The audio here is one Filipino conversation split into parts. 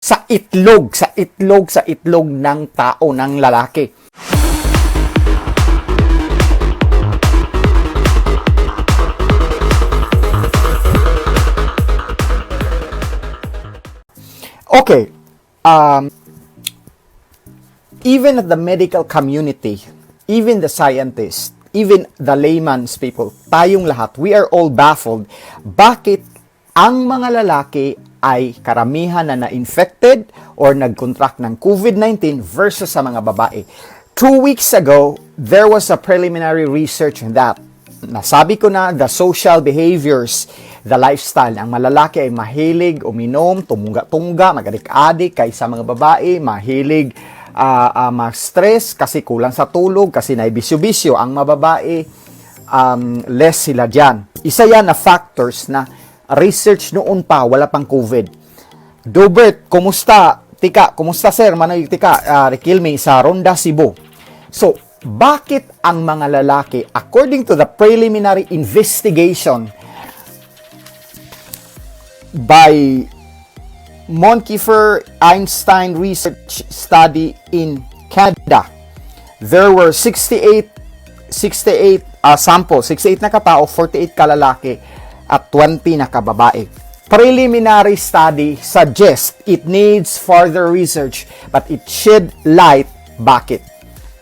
sa itlog ng tao, ng lalaki. Okay, even the medical community, even the scientists, even the layman's people, tayong lahat, we are all baffled. Bakit ang mga lalaki ay karamihan na na-infected or nag-contract ng COVID-19 versus sa mga babae? 2 weeks ago, there was a preliminary research on that. Nasabi ko na, the social behaviors, the lifestyle. Ang malalaki ay mahilig uminom, tumuga-tungga, mag-adik-adik, kaysa mga babae, mahilig ma-stress kasi kulang sa tulog, kasi naibisyo-bisyo. Ang mababae, less sila dyan. Isa yan na factors na research noon pa, wala pang COVID. Dobert, kumusta? Tika, kumusta sir? Manoy, tika, Rikilmi sa Ronda, Cebu. So, bakit ang mga lalaki, according to the preliminary investigation by Montefiore Einstein Research Study in Canada, there were 68 samples, 68 na katao, 48 kalalaki, at 20 na kababae. Preliminary study suggests it needs further research, but it shed light. Bakit?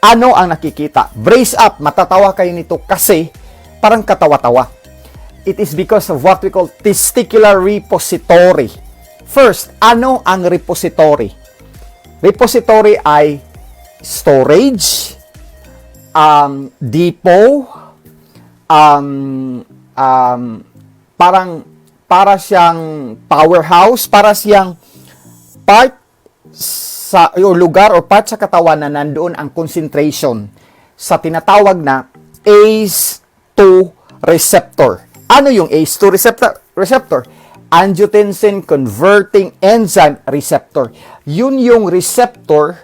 Ano ang nakikita? Brace up, matatawa kayo nito kasi parang katawa-tawa. It is because of what we call testicular repository. First, ano ang repository? Repository ay storage, depot, para siyang powerhouse, para siyang part sa lugar or part sa katawan na nandoon ang concentration sa tinatawag na ACE2 receptor. Ano yung ACE2 receptor? Angiotensin converting enzyme receptor. Yun yung receptor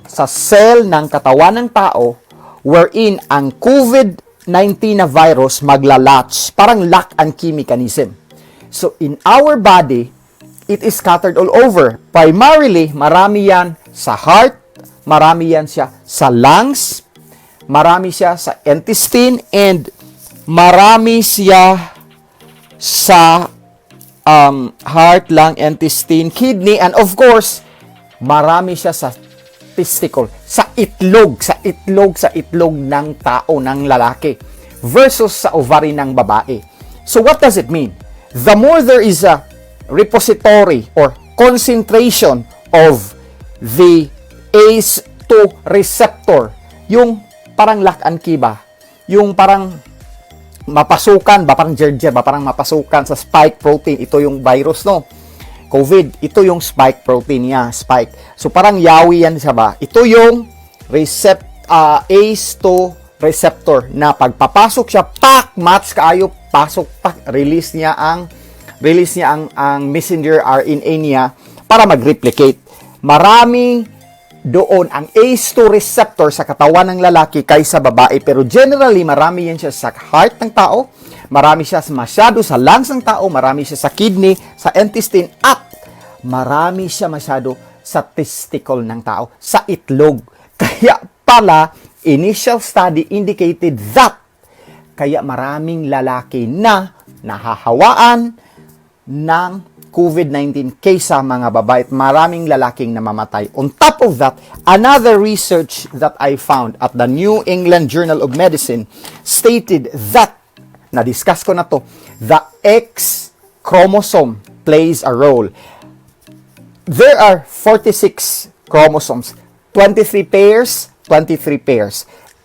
sa cell ng katawan ng tao wherein ang COVID-19 na virus maglalatch. Parang lock and key mechanism. So in our body, it is scattered all over. Primarily, marami yan sa heart, marami yan siya sa lungs, marami siya sa intestine, and marami siya sa heart, lung, intestine, kidney, and of course, marami siya sa testicle, sa itlog ng tao, ng lalaki, versus sa ovary ng babae. So what does it mean? The more there is a repository or concentration of the ACE2 receptor, yung parang lock and key ba? Yung parang mapasukan ba, parang gerger ba, parang mapasukan sa spike protein. Ito yung virus, no? COVID, ito yung spike protein niya, spike. So parang yawi yan siya ba? Ito yung ACE2 receptor na pagpapasok siya, pak, match kaayo, pasok, pak, release niya ang messenger RNA niya para mag-replicate. Marami doon ang ACE2 receptor sa katawan ng lalaki kaysa babae, pero generally marami yan siya sa heart ng tao, marami siya masyado sa lungs ng tao, marami siya sa kidney, sa intestine, at marami siya masyado sa testicle ng tao, sa itlog. Kaya pala, initial study indicated that kaya maraming lalaki na nahahawaan ng COVID-19 kaysa mga babae at maraming lalaking namamatay. On top of that, another research that I found at the New England Journal of Medicine stated that, na-discuss ko na to, the X chromosome plays a role. There are 46 chromosomes, 23 pairs,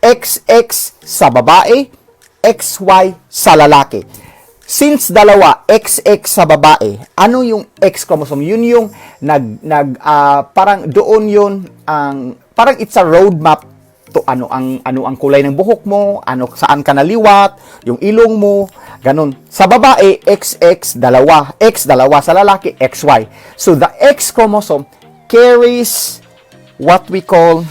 XX sa babae, XY sa lalaki. Since dalawa, XX sa babae, ano yung X chromosome? Yun yung parang doon yun parang it's a roadmap to ano ang kulay ng buhok mo, saan ka naliwat, yung ilong mo, ganun. Sa babae, XX dalawa, X dalawa, sa lalaki XY. So the X chromosome carries what we call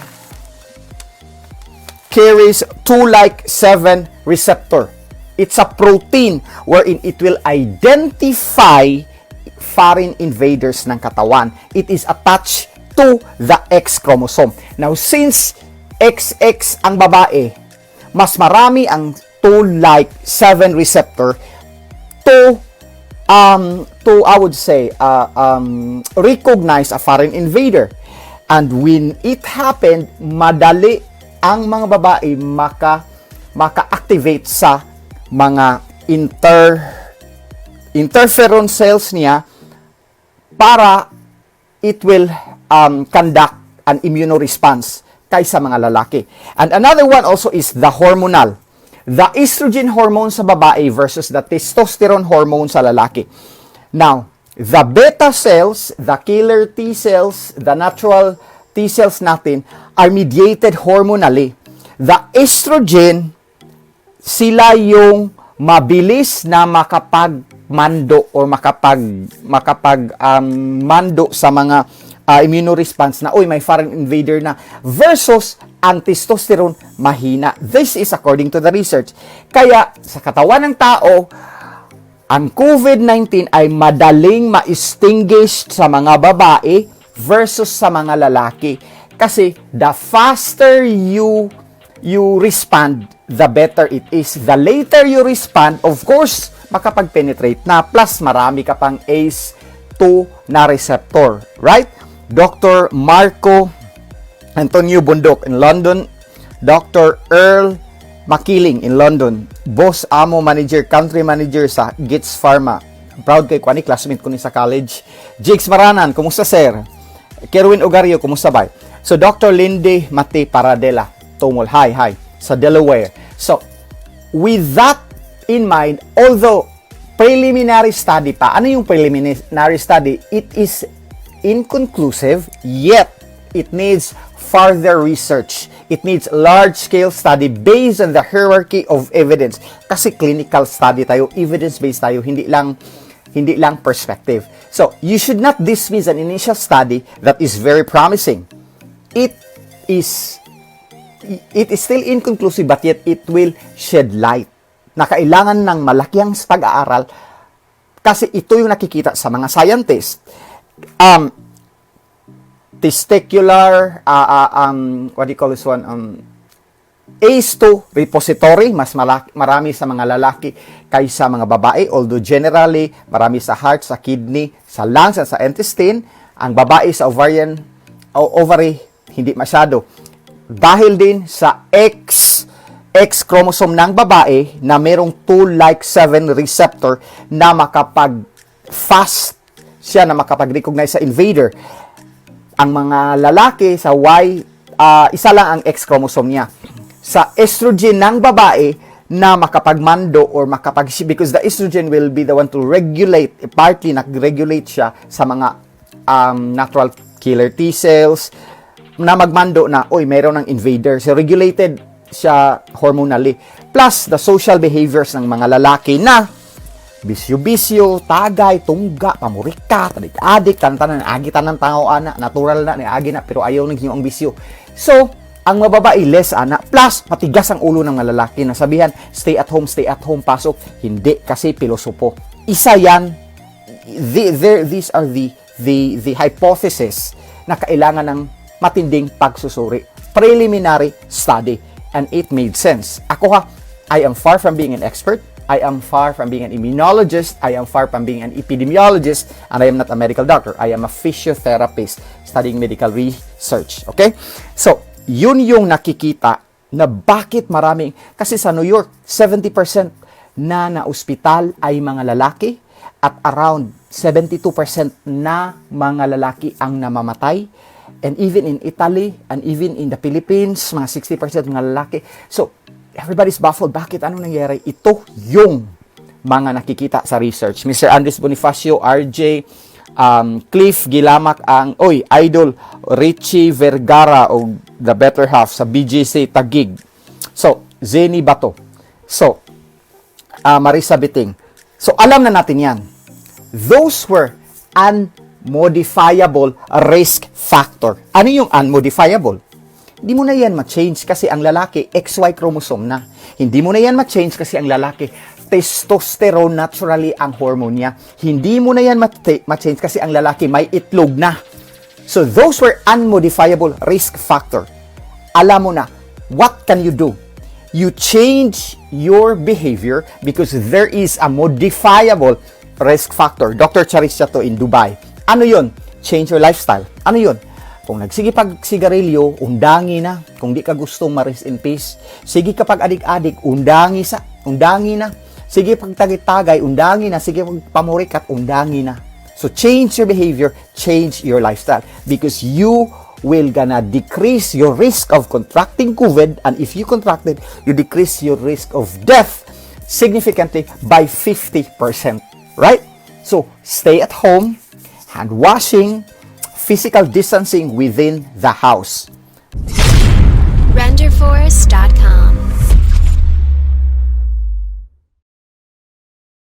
tool-like 7 receptor. It's a protein wherein it will identify foreign invaders ng katawan. It is attached to the X chromosome. Now, since XX ang babae, mas marami ang toll-like 7 receptor to I would say recognize a foreign invader. And when it happened, madali ang mga babae maka-activate sa mga interferon cells niya para it will conduct an immunoresponse kaysa mga lalaki. And another one also is the hormonal. The estrogen hormone sa babae versus the testosterone hormone sa lalaki. Now, the beta cells, the killer T cells, the natural T cells natin are mediated hormonally. The estrogen, sila yung mabilis na makapagmando or mando sa mga immunoresponse na, may foreign invader na, versus ang testosterone mahina. This is according to the research. Kaya, sa katawan ng tao, ang COVID-19 ay madaling ma-extinguish sa mga babae versus sa mga lalaki. Kasi, the faster you respond, the better it is. The later you respond, of course, makapag-penetrate na. Plus, marami ka pang ACE2 na receptor. Right? Dr. Marco Antonio Bundok in London, Dr. Earl Makiling in London, boss amo manager, country manager sa Gits Pharma. Proud kay kwani, classmate ko ni sa college. Jigs Maranan, kumusta sir? Kerwin Ogario, kumusta ba? So Dr. Lindy Mate Paradela, Tumol, hi, sa Delaware. So, with that in mind, although preliminary study pa, ano yung preliminary study? It is inconclusive, yet it needs further research. It needs large-scale study based on the hierarchy of evidence. Kasi clinical study tayo, evidence-based tayo, hindi lang perspective. So, you should not dismiss an initial study that is very promising. It is still inconclusive, but yet it will shed light na kailangan ng malaking pag-aaral kasi ito yung nakikita sa mga scientists. Testicular, what do you call this one? ACE2 repository, mas marami sa mga lalaki kaysa mga babae. Although generally, marami sa heart, sa kidney, sa lungs, at sa intestine. Ang babae sa ovary, hindi masyado. Dahil din sa X chromosome ng babae na merong toll-like 7 receptor na makapag-fast siya na makapag-recognize sa invader. Ang mga lalaki sa Y, isa lang ang X chromosome niya. Sa estrogen ng babae na makapagmando or because the estrogen will be the one to regulate, partly nag-regulate siya sa mga natural killer T cells na magmando na, mayroon ng invader. So, regulated siya hormonally. Plus, the social behaviors ng mga lalaki na bisyo-bisyo, tagay, tungga, pamurika, tadik-adik, tantanan, agitan ng tao, natural na, agi na, pero ayaw nang ang bisyo. So, ang mababae, less, plus, matigas ang ulo ng mga lalaki na sabihan, stay at home, pasok. Hindi, kasi pilosopo. Isa yan, these are the hypothesis na kailangan ng matinding pagsusuri. Preliminary study. And it made sense. Ako I am far from being an expert. I am far from being an immunologist. I am far from being an epidemiologist. And I am not a medical doctor. I am a physiotherapist studying medical research. Okay? So, yun yung nakikita na bakit maraming, kasi sa New York, 70% na ospital ay mga lalaki at around 72% na mga lalaki ang namamatay. And even in Italy and even in the Philippines, mga 60% mga lalaki. So, everybody's baffled. Bakit? Anong nangyari? Ito yung mga nakikita sa research. Mr. Andres Bonifacio, RJ, Cliff Gilamak, Idol, Richie Vergara, o the better half sa BGC Taguig. So, Zeni Bato. So, Marisa Biting. So, alam na natin yan. Those were unmodifiable risk factor. Ano yung unmodifiable? Hindi mo na yan ma-change kasi ang lalaki XY chromosome na. Hindi mo na yan ma-change kasi ang lalaki testosterone naturally ang hormone niya. Hindi mo na yan ma-change kasi ang lalaki may itlog na. So those were unmodifiable risk factor. Alam mo na, what can you do? You change your behavior because there is a modifiable risk factor. Dr. Charisha to in Dubai. Ano yun? Change your lifestyle. Ano yun? Kung nagsige pag sigarilyo, undangi na. Kung di ka gustong ma-rest in peace. Sige kapag adik-adik, undangi na. Sige pag tagay-tagay, undangi na. Sige pag pamurikat, undangi na. So change your behavior, change your lifestyle. Because you will gonna decrease your risk of contracting COVID, and if you contracted, you decrease your risk of death significantly by 50%. Right? So stay at home, hand washing, physical distancing within the house. Renderforce.com